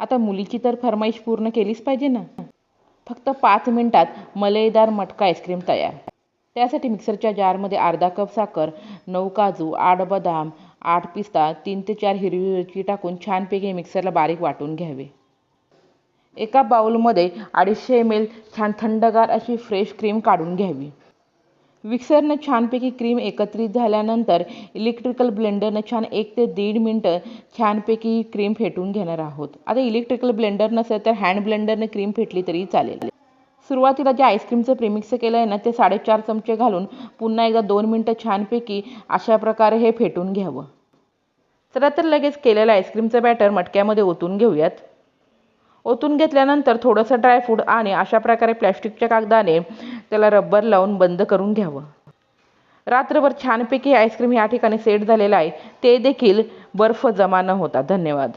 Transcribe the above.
आता मुलीची तर फरमाईश पूर्ण केलीच पाहिजे ना. फक्त 5 मिनिटात मलईदार मटका आईस्क्रीम तयार. त्यासाठी मिक्सरच्या जारमध्ये अर्धा कप साखर, 9 काजू, 8 बदाम, 8 पिस्ता, 3 ते 4 हिरवी मिरची टाकून छानपैकी मिक्सरला बारीक वाटून घ्यावे. एका बाउलमध्ये 250 ml छान थंडगार अशी फ्रेश क्रीम काढून घ्यावी. मिक्सरनं छानपैकी क्रीम एकत्रित झाल्यानंतर इलेक्ट्रिकल ब्लेंडरनं छान 1 ते 1.5 मिनिटं छानपैकी क्रीम फेटून घेणार आहोत. आता इलेक्ट्रिकल ब्लेंडर नसेल तर हँड ब्लेंडरने क्रीम फेटली तरी चालेल. सुरुवातीला जे आईस्क्रीमचं प्रीमिक्स केलं आहे ना ते 4.5 चमचे घालून पुन्हा एकदा 2 मिनिटं छानपैकी अशा प्रकारे हे फेटून घ्यावं. चला तर लगेच केलेलं आईस्क्रीमचं बॅटर मटक्यामध्ये ओतून घेऊयात. ओतून घेतल्यानंतर थोडंसं ड्रायफ्रूट आणि अशा प्रकारे प्लॅस्टिकच्या कागदाने त्याला रबर लावून बंद करून घ्यावं. रात्रभर छानपैकी आईस्क्रीम या ठिकाणी सेट झालेलं आहे. ते देखील बर्फ जमा न होता. धन्यवाद.